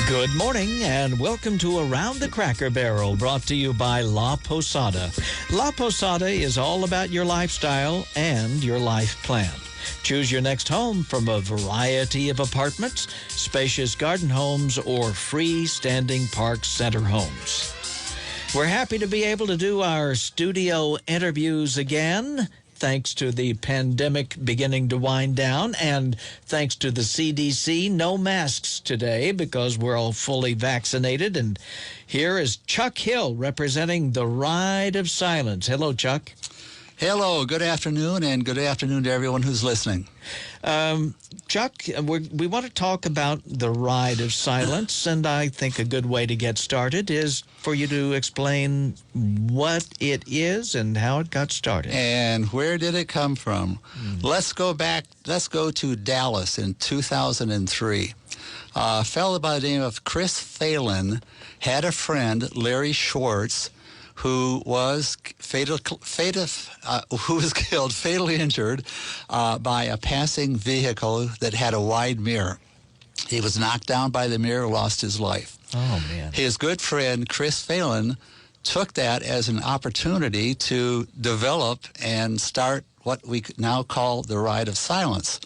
Good morning and welcome to Around the Cracker Barrel, brought to you by La Posada. La Posada is all about your lifestyle and your life plan. Choose your next home from a variety of apartments, spacious garden homes, or freestanding park center homes. We're happy to be able to do our studio interviews again, thanks to the pandemic beginning to wind down, and thanks to the CDC, no masks today because we're all fully vaccinated. And here is Chuck Hill representing the Ride of Silence. Hello, Chuck. Hello, good afternoon, and good afternoon to everyone who's listening. Chuck, we want to talk about the Ride of Silence, and I think a good way to get started is for you to explain what it is and how it got started. And where did it come from? Let's go to Dallas in 2003. A fellow by the name of Chris Phelan had a friend, Larry Schwartz, who was killed, fatally injured by a passing vehicle that had a wide mirror. He was knocked down by the mirror, lost his life. Oh, man. His good friend, Chris Phelan, took that as an opportunity to develop and start what we now call the Ride of Silence.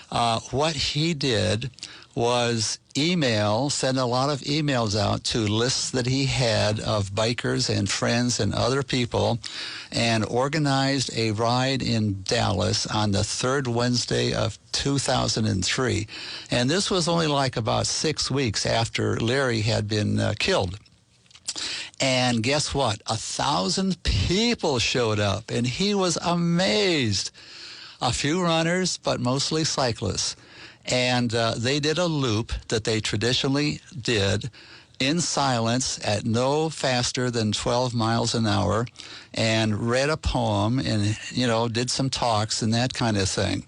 What he did was send a lot of emails out to lists that he had of bikers and friends and other people, and organized a ride in Dallas on the third Wednesday of 2003. And this was only like about 6 weeks after Larry had been killed. And guess what? 1,000 people showed up, and he was amazed. A few runners, but mostly cyclists. And they did a loop that they traditionally did in silence at no faster than 12 miles an hour, and read a poem and, did some talks and that kind of thing.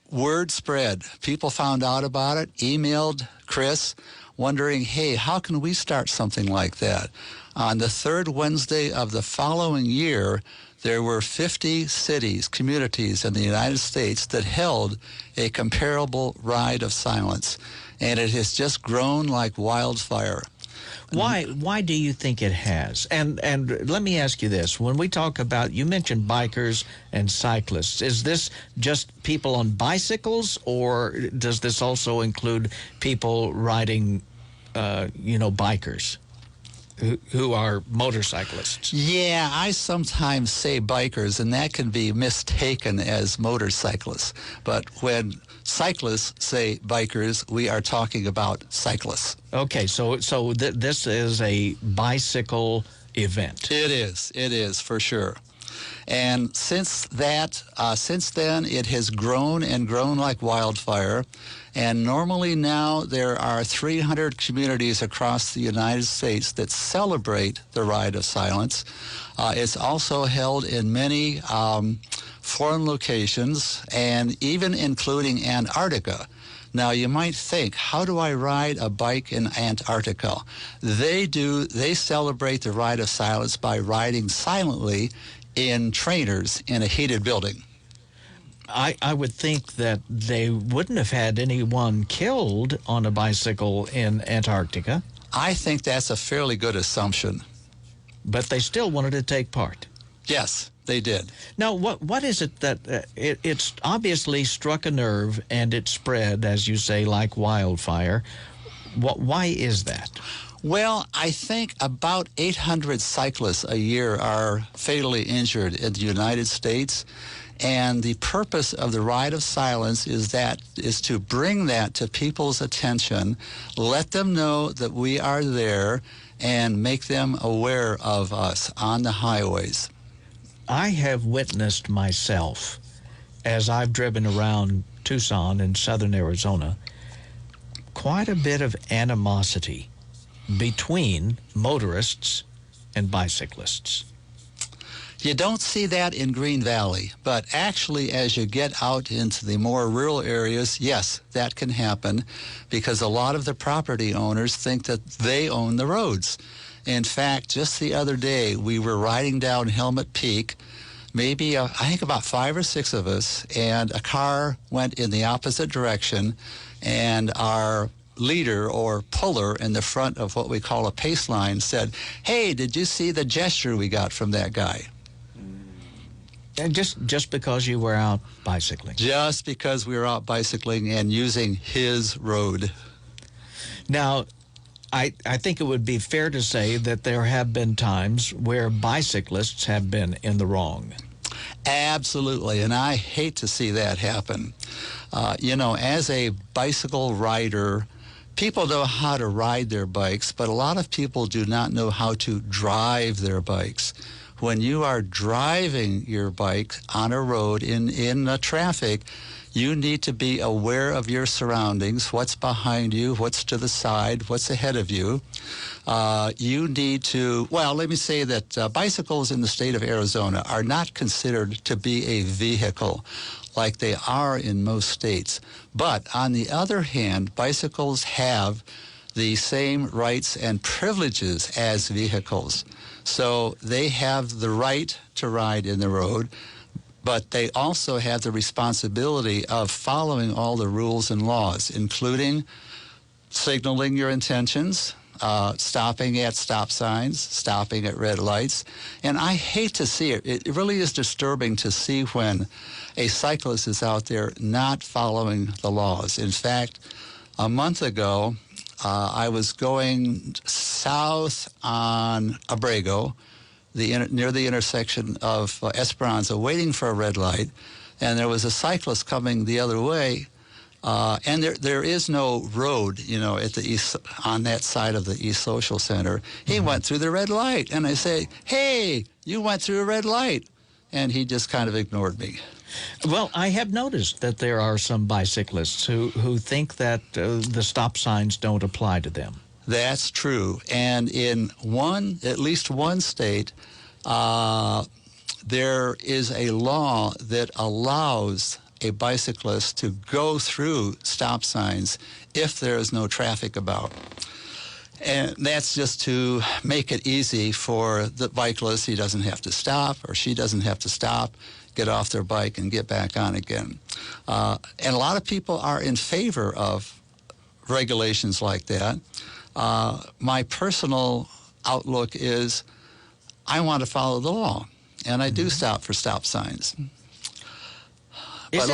Word spread. People found out about it, emailed Chris, wondering, hey, how can we start something like that? On the third Wednesday of the following year, there were 50 cities, communities in the United States that held a comparable Ride of Silence, and it has just grown like wildfire. Why do you think it has? And let me ask you this. When we talk about, you mentioned bikers and cyclists, is this just people on bicycles, or does this also include people riding, bikers? Who are motorcyclists? Yeah, I sometimes say bikers, and that can be mistaken as motorcyclists. But when cyclists say bikers, we are talking about cyclists. Okay, so this is a bicycle event. It is for sure. And since then, it has grown and grown like wildfire. And normally now there are 300 communities across the United States that celebrate the Ride of Silence. It's also held in many foreign locations, and even including Antarctica. Now, you might think, how do I ride a bike in Antarctica? They celebrate the Ride of Silence by riding silently in trainers in a heated building. I would think that they wouldn't have had anyone killed on a bicycle in Antarctica. I think that's a fairly good assumption. But they still wanted to take part. Yes, they did. Now, what is it that it's obviously struck a nerve and it spread, as you say, like wildfire? Why is that? Well, I think about 800 cyclists a year are fatally injured in the United States. And the purpose of the Ride of Silence is to bring that to people's attention, let them know that we are there, and make them aware of us on the highways. I have witnessed myself, as I've driven around Tucson in southern Arizona, quite a bit of animosity between motorists and bicyclists. You don't see that in Green Valley, but actually as you get out into the more rural areas, yes, that can happen, because a lot of the property owners think that they own the roads. In fact, just the other day, we were riding down Helmet Peak, maybe, I think about 5 or 6 of us, and a car went in the opposite direction, and our leader or puller in the front of what we call a pace line said, "Hey, did you see the gesture we got from that guy?" And just because you were out bicycling. Just because we were out bicycling and using his road. Now, I think it would be fair to say that there have been times where bicyclists have been in the wrong. Absolutely, and I hate to see that happen. As a bicycle rider, people know how to ride their bikes, but a lot of people do not know how to drive their bikes. When you are driving your bike on a road in traffic, you need to be aware of your surroundings, what's behind you, what's to the side, what's ahead of you. You need to, let me say that bicycles in the state of Arizona are not considered to be a vehicle like they are in most states. But on the other hand, bicycles have the same rights and privileges as vehicles. So they have the right to ride in the road, but they also have the responsibility of following all the rules and laws, including signaling your intentions, stopping at stop signs, stopping at red lights. And I hate to see it. It really is disturbing to see when a cyclist is out there not following the laws. In fact, a month ago, I was going south on Abrego, near the intersection of Esperanza, waiting for a red light, and there was a cyclist coming the other way, and there is no road, at the east, on that side of the East Social Center. He went through the red light, and I say, "Hey, you went through a red light," and he just kind of ignored me. Well, I have noticed that there are some bicyclists who think that the stop signs don't apply to them. That's true. And in at least one state, there is a law that allows a bicyclist to go through stop signs if there is no traffic about. And that's just to make it easy for the bicyclist. He doesn't have to stop, or she doesn't have to stop, get off their bike and get back on again. And a lot of people are in favor of regulations like that. My personal outlook is I want to follow the law, and I do stop for stop signs. But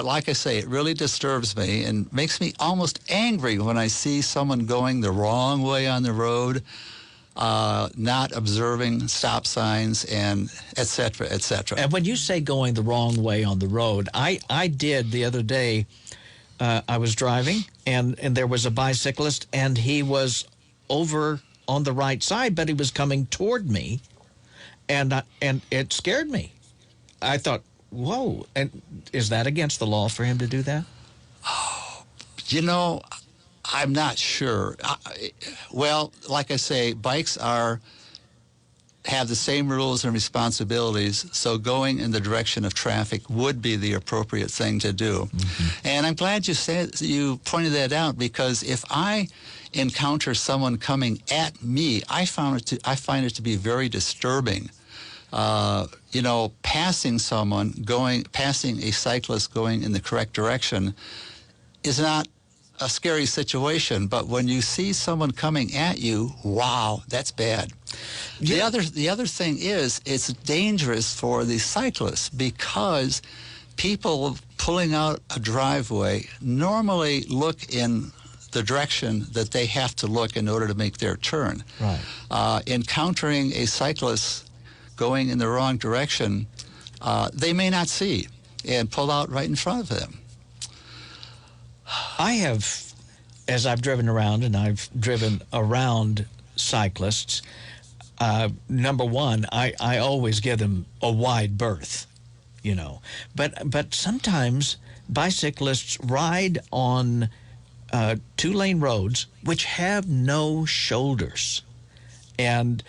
like I say, it really disturbs me and makes me almost angry when I see someone going the wrong way on the road, not observing stop signs, and et cetera, et cetera. And when you say going the wrong way on the road, I did the other day. I was driving, and there was a bicyclist, and he was over on the right side, but he was coming toward me, and it scared me. I thought, whoa, and is that against the law for him to do that? I'm not sure. Well, like I say, bikes have the same rules and responsibilities, so going in the direction of traffic would be the appropriate thing to do. Mm-hmm. And I'm glad you pointed that out, because if I encounter someone coming at me, I find it to be very disturbing. Passing a cyclist going in the correct direction is not a scary situation, but when you see someone coming at you, wow, that's bad. Yeah. The other thing is, it's dangerous for the cyclists, because people pulling out a driveway normally look in the direction that they have to look in order to make their turn. Right. Encountering a cyclist going in the wrong direction, they may not see and pull out right in front of them. I have, as I've driven around, and I've driven around cyclists, number one, I always give them a wide berth, But sometimes bicyclists ride on two-lane roads which have no shoulders. And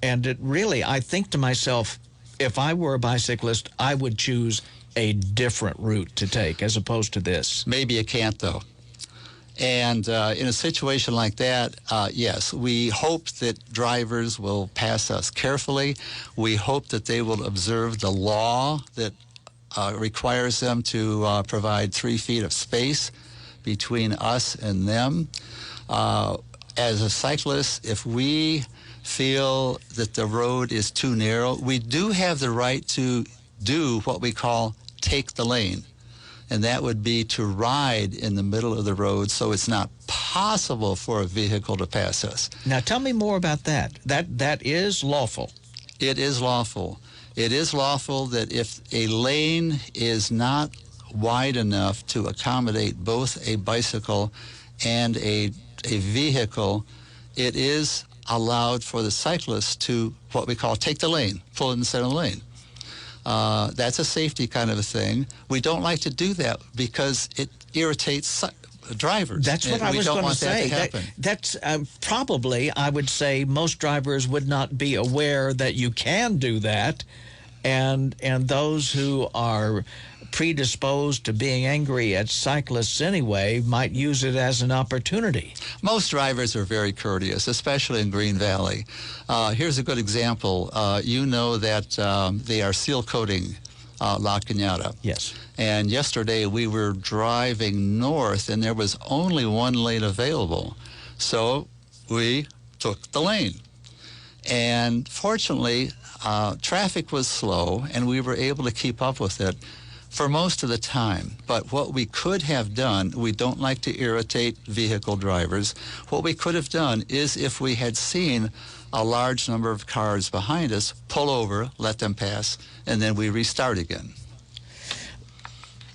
it really, I think to myself, if I were a bicyclist, I would choose a different route to take as opposed to this. Maybe you can't, though. And in a situation like that, yes, we hope that drivers will pass us carefully. We hope that they will observe the law that requires them to provide 3 feet of space between us and them. As a cyclist, if we feel that the road is too narrow, we do have the right to do what we call take the lane. And that would be to ride in the middle of the road so it's not possible for a vehicle to pass us. Now, tell me more about that. That is lawful. It is lawful. It is lawful that if a lane is not wide enough to accommodate both a bicycle and a vehicle, it is allowed for the cyclist to what we call take the lane, pull in the center of the lane. That's a safety kind of a thing. We don't like to do that because it irritates drivers. That's what I was going to say. That's probably, I would say, most drivers would not be aware that you can do that, and those who are predisposed to being angry at cyclists anyway might use it as an opportunity. Most drivers are very courteous, especially in Green Valley. Here's a good example. You know that they are seal coating La Cañada. Yes. And yesterday we were driving north and there was only one lane available. So we took the lane. And fortunately, traffic was slow and we were able to keep up with it for most of the time. But what we could have done, we don't like to irritate vehicle drivers. What we could have done is if we had seen a large number of cars behind us, pull over, let them pass, and then we restart again.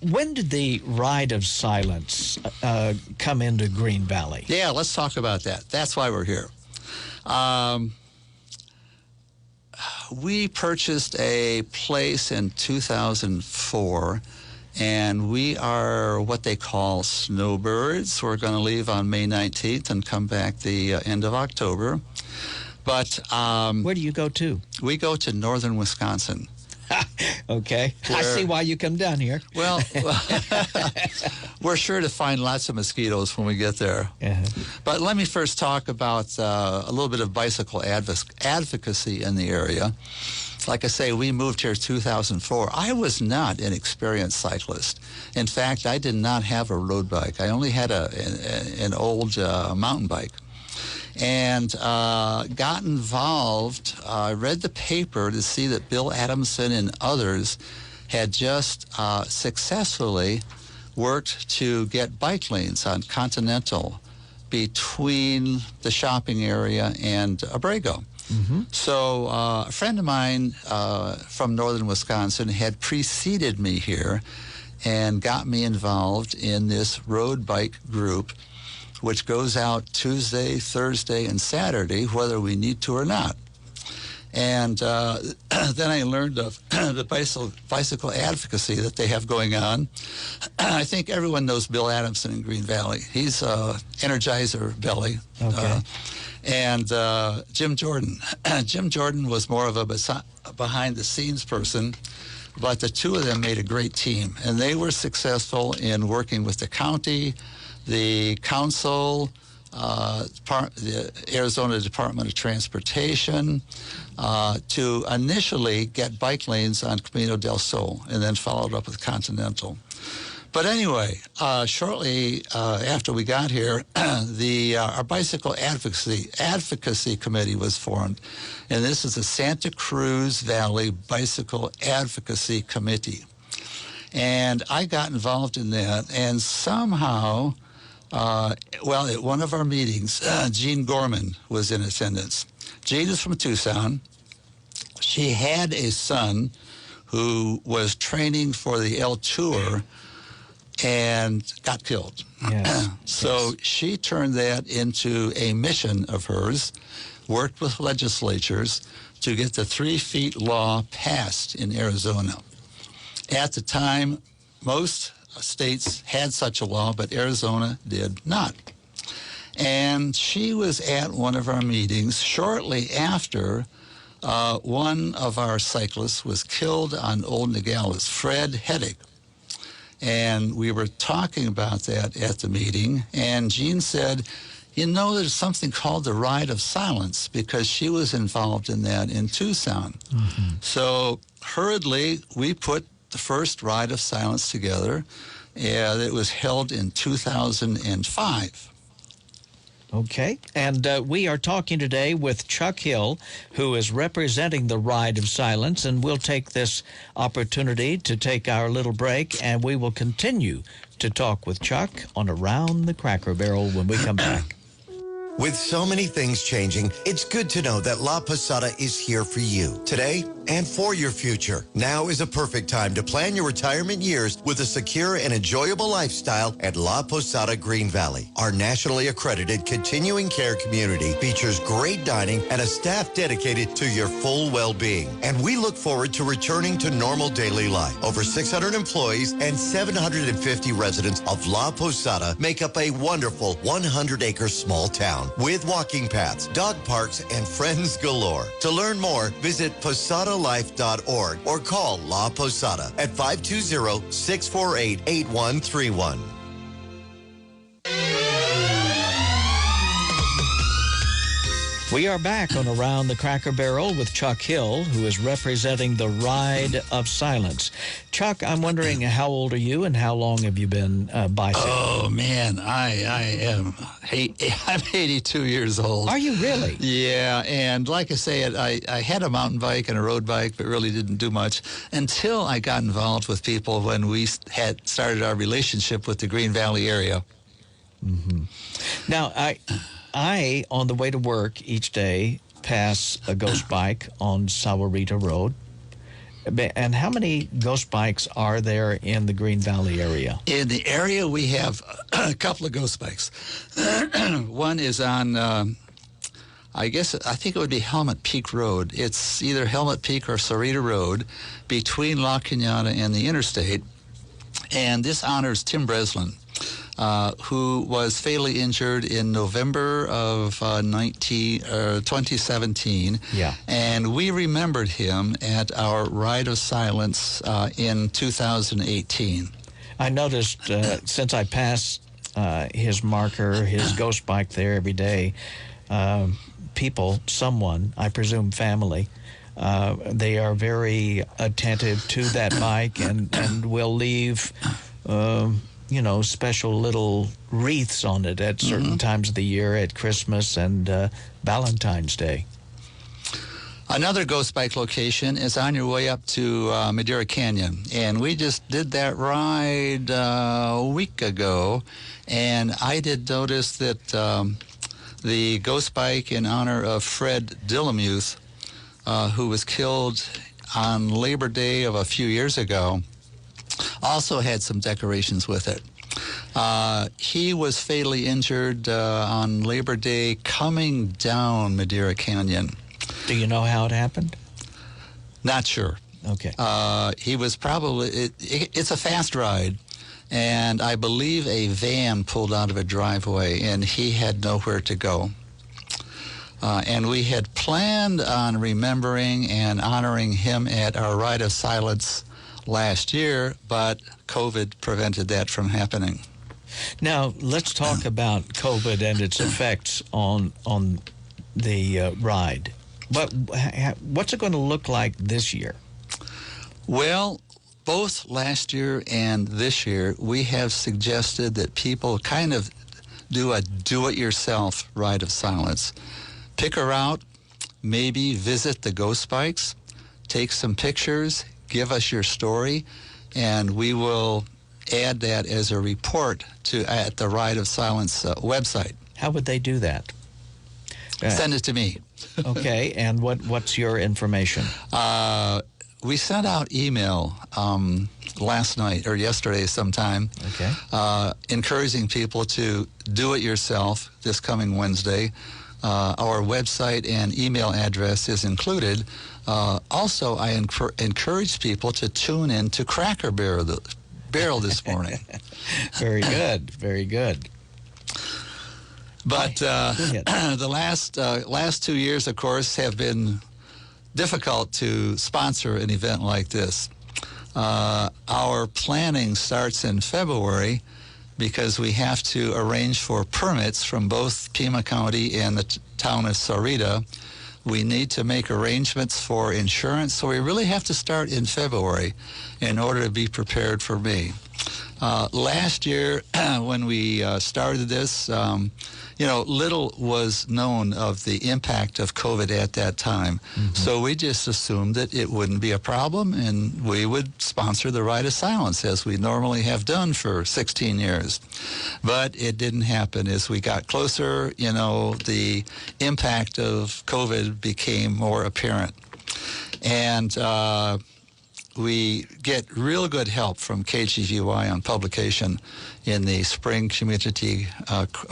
When did the Ride of Silence come into Green Valley? Yeah, let's talk about that. That's why we're here. We purchased a place in 2004, and we are what they call snowbirds. We're going to leave on May 19th and come back the end of October. But where do you go to? We go to northern Wisconsin. Okay. I see why you come down here. Well, we're sure to find lots of mosquitoes when we get there. Uh-huh. But let me first talk about a little bit of bicycle advocacy in the area. Like I say, we moved here 2004. I was not an experienced cyclist. In fact, I did not have a road bike. I only had an old mountain bike. And got involved. I read the paper to see that Bill Adamson and others had just successfully worked to get bike lanes on Continental between the shopping area and Abrego. Mm-hmm. So a friend of mine from northern Wisconsin had preceded me here and got me involved in this road bike group, which goes out Tuesday, Thursday, and Saturday, whether we need to or not. And then I learned of the bicycle advocacy that they have going on. I think everyone knows Bill Adamson in Green Valley. He's Energizer Belly. Okay. And Jim Jordan. Jim Jordan was more of a behind-the-scenes person, but the two of them made a great team. And they were successful in working with the county, the council, the Arizona Department of Transportation, to initially get bike lanes on Camino del Sol, and then followed up with Continental. But anyway, shortly after we got here, our bicycle advocacy committee was formed, and this is the Santa Cruz Valley Bicycle Advocacy Committee. And I got involved in that, and somehow, at one of our meetings, Jean Gorman was in attendance. Jean is from Tucson. She had a son who was training for the L Tour and got killed. Yes. So she turned that into a mission of hers, worked with legislatures to get the 3 feet law passed in Arizona. At the time, most states had such a law, but Arizona did not. And she was at one of our meetings shortly after one of our cyclists was killed on Old Nogales, Fred Heddick. And we were talking about that at the meeting, and Jean said, you know, there's something called the Ride of Silence, because she was involved in that in Tucson. Mm-hmm. So hurriedly, we put the first Ride of Silence together. It was held in 2005. Okay, and we are talking today with Chuck Hill, who is representing the Ride of Silence, and we'll take this opportunity to take our little break, and we will continue to talk with Chuck on Around the Cracker Barrel when we come back. With so many things changing, it's good to know that La Posada is here for you today and for your future. Now is a perfect time to plan your retirement years with a secure and enjoyable lifestyle at La Posada Green Valley. Our nationally accredited continuing care community features great dining and a staff dedicated to your full well-being. And we look forward to returning to normal daily life. Over 600 employees and 750 residents of La Posada make up a wonderful 100-acre small town with walking paths, dog parks, and friends galore. To learn more, visit posadalife.org or call La Posada at 520-648-8131. We are back on Around the Cracker Barrel with Chuck Hill, who is representing the Ride of Silence. Chuck, I'm wondering, how old are you and how long have you been bicycling? Oh, man, I'm 82 years old. Are you really? Yeah, and like I say, I had a mountain bike and a road bike, but really didn't do much until I got involved with people when we had started our relationship with the Green Valley area. Mm-hmm. Now, I, on the way to work each day, pass a ghost bike on Sahuarita Road. And how many ghost bikes are there in the Green Valley area? In the area, we have a couple of ghost bikes. One is on, I think it would be Helmet Peak Road. It's either Helmet Peak or Sarita Road between La Cañada and the interstate. And this honors Tim Breslin, who was fatally injured in November of 2017. Yeah. And we remembered him at our Ride of Silence in 2018. I noticed since I pass his marker, his ghost bike there every day, someone, I presume family, they are very attentive to that bike and will leave special little wreaths on it at certain times of the year, at Christmas and Valentine's Day. Another ghost bike location is on your way up to Madeira Canyon. And we just did that ride a week ago. And I did notice that the ghost bike in honor of Fred Dillamuth, who was killed on Labor Day of a few years ago, also had some decorations with it. He was fatally injured on Labor Day coming down Madeira Canyon. Do you know how it happened? Not sure. Okay. He was probably, it's a fast ride, and I believe a van pulled out of a driveway, and he had nowhere to go. And we had planned on remembering and honoring him at our Ride of Silence last year, but COVID prevented that from happening. Now, let's talk about COVID and its effects on the ride. What's it going to look like this year? Well, both last year and this year, we have suggested that people kind of do a do-it-yourself Ride of Silence. Pick a route, maybe visit the ghost bikes, take some pictures, give us your story, and we will add that as a report at the Ride of Silence website. How would they do that? Send it to me. Okay, and what's your information? We sent out email last night or yesterday sometime, okay, encouraging people to do it yourself this coming Wednesday. Our website and email address is included. Also, I encourage people to tune in to Cracker Barrel this morning. Very good, very good. But the last 2 years, of course, have been difficult to sponsor an event like this. Our planning starts in February because we have to arrange for permits from both Pima County and the town of Sarita. We need to make arrangements for insurance, so we really have to start in February in order to be prepared for May. Last year, when we started this, little was known of the impact of COVID at that time. Mm-hmm. So we just assumed that it wouldn't be a problem, and we would sponsor the Rite of Silence, as we normally have done for 16 years. But it didn't happen. As we got closer, the impact of COVID became more apparent. And we get real good help from KGVY on publication in the Spring Community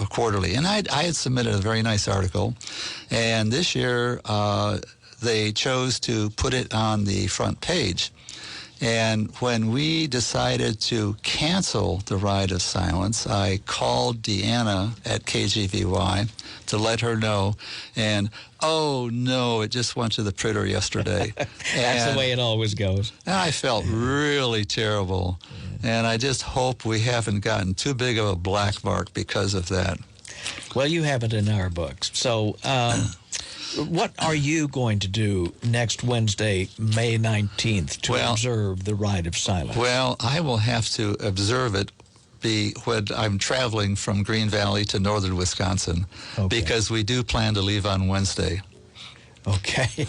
Quarterly. And I had submitted a very nice article, and this year they chose to put it on the front page. And when we decided to cancel the Rite of Silence, I called Deanna at KGVY to let her know. And, oh, no, it just went to the printer yesterday. That's the way it always goes. I felt really terrible. And I just hope we haven't gotten too big of a black mark because of that. Well, you have it in our books. So what are you going to do next Wednesday, May 19th, to observe the Rite of Silence? Well, I will have to observe it when I'm traveling from Green Valley to northern Wisconsin, because we do plan to leave on Wednesday. Okay.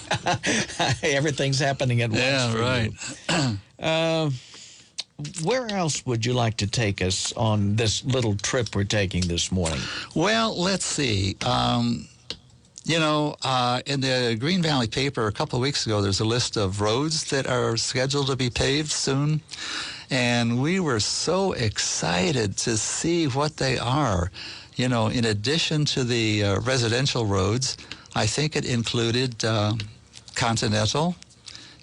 Everything's happening at once. Yeah, right. Where else would you like to take us on this little trip we're taking this morning? Well, let's see. In the Green Valley paper a couple of weeks ago, there's a list of roads that are scheduled to be paved soon. And we were so excited to see what they are. In addition to the residential roads, I think it included Continental.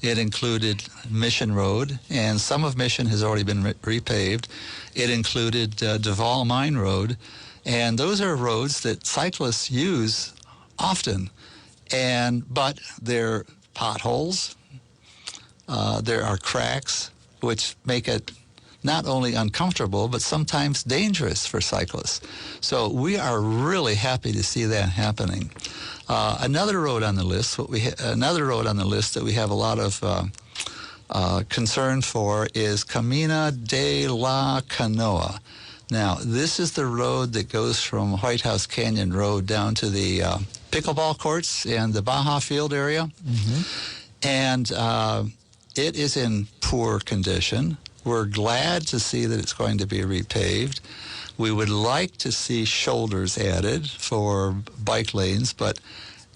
It included Mission Road, and some of Mission has already been repaved. It included Duval Mine Road, and those are roads that cyclists use often, but there are potholes, there are cracks, which make it not only uncomfortable, but sometimes dangerous for cyclists. So we are really happy to see that happening. Another road on the list that we have a lot of concern for is Camino de la Canoa. Now, this is the road that goes from White House Canyon Road down to the pickleball courts and the Baja Field area. Mm-hmm. And it is in poor condition. We're glad to see that it's going to be repaved. We would like to see shoulders added for bike lanes, but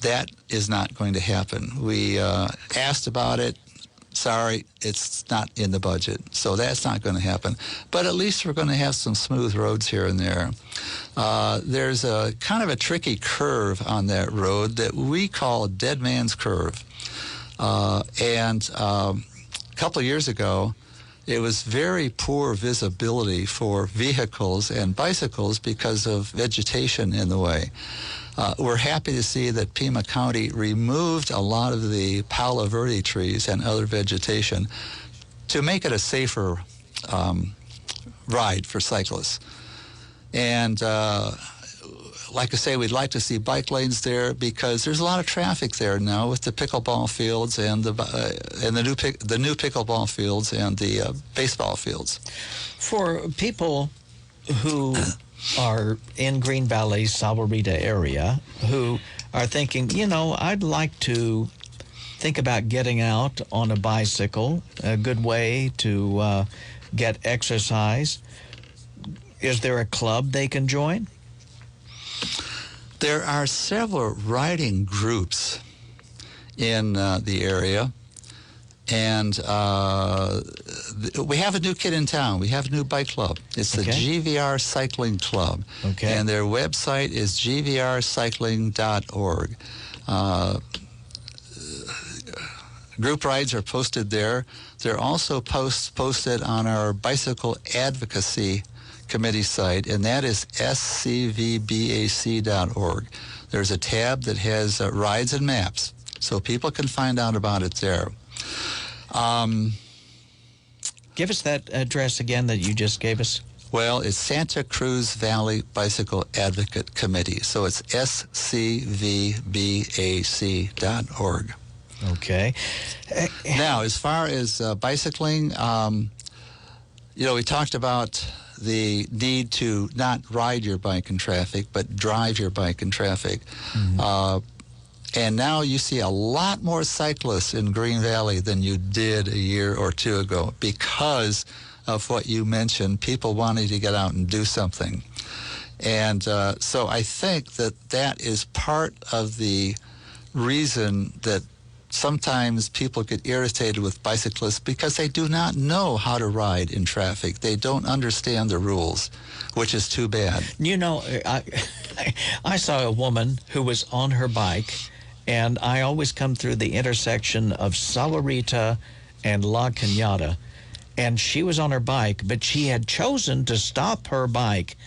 that is not going to happen. We asked about it. Sorry, it's not in the budget, so that's not going to happen. But at least we're going to have some smooth roads here and there. There's a kind of a tricky curve on that road that we call Dead Man's Curve. And a couple of years ago, it was very poor visibility for vehicles and bicycles because of vegetation in the way. We're happy to see that Pima County removed a lot of the Palo Verde trees and other vegetation to make it a safer ride for cyclists. And like I say, we'd like to see bike lanes there because there's a lot of traffic there now with the pickleball fields and the new pickleball fields and the baseball fields. For people who are in Green Valley, Sahuarita area, who are thinking, I'd like to think about getting out on a bicycle, a good way to get exercise. Is there a club they can join? There are several riding groups in the area, and we have a new kid in town. We have a new bike club. It's the GVR Cycling Club, and their website is gvrcycling.org. Group rides are posted there. They're also posted on our Bicycle Advocacy Committee site, and that is scvbac.org. There's a tab that has rides and maps, so people can find out about it there. Give us that address again that you just gave us. Well, it's Santa Cruz Valley Bicycle Advocate Committee, so it's scvbac.org. Okay. Now, as far as bicycling, we talked about the need to not ride your bike in traffic, but drive your bike in traffic. And now you see a lot more cyclists in Green Valley than you did a year or two ago because of what you mentioned, people wanting to get out and do something. And so I think that is part of the reason that sometimes people get irritated with bicyclists because they do not know how to ride in traffic. They don't understand the rules, which is too bad. I saw a woman who was on her bike, and I always come through the intersection of Salarita and La Cañada, and she was on her bike, but she had chosen to stop her bike,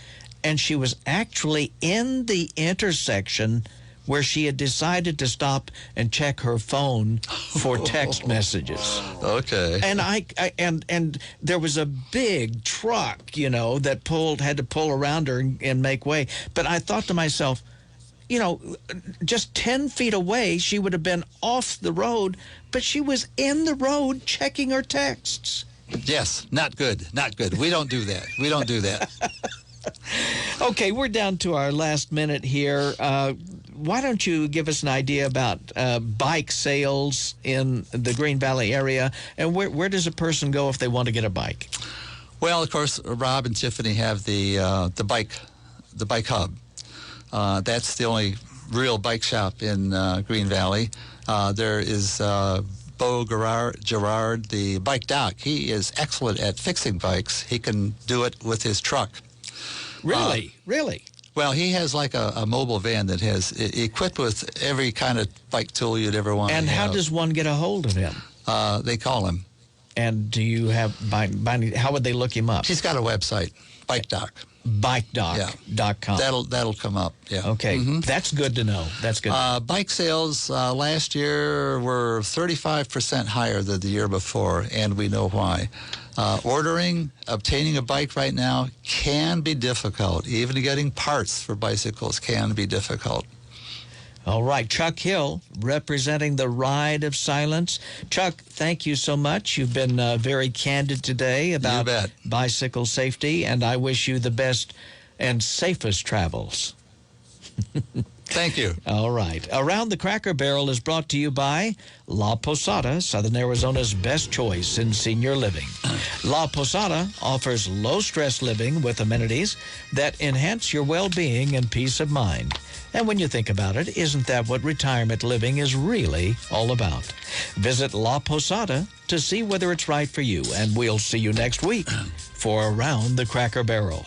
and she was actually in the intersection where she had decided to stop and check her phone for text messages. Okay. And and there was a big truck, that had to pull around her and make way. But I thought to myself, just 10 feet away, she would have been off the road, but she was in the road checking her texts. Yes, not good, not good. We don't do that. We don't do that. Okay, we're down to our last minute here. Why don't you give us an idea about bike sales in the Green Valley area, and where does a person go if they want to get a bike? Well, of course, Rob and Tiffany have the bike hub. That's the only real bike shop in Green Valley. There is Beau Gerard, the bike doc. He is excellent at fixing bikes. He can do it with his truck. Really? Really? Well, he has like a mobile van that has equipped with every kind of bike tool you'd ever want. And how does one get a hold of him? They call him. And do you have how would they look him up? He's got a website, Bike Doc. BikeDoc.com. That'll come up. Yeah. Okay, That's good to know. That's good. Bike sales last year were 35% higher than the year before, and we know why. Obtaining a bike right now can be difficult. Even getting parts for bicycles can be difficult. All right, Chuck Hill, representing the Ride of Silence. Chuck, thank you so much. You've been very candid today about bicycle safety, and I wish you the best and safest travels. Thank you. All right. Around the Cracker Barrel is brought to you by La Posada, Southern Arizona's best choice in senior living. La Posada offers low-stress living with amenities that enhance your well-being and peace of mind. And when you think about it, isn't that what retirement living is really all about? Visit La Posada to see whether it's right for you, and we'll see you next week for Around the Cracker Barrel.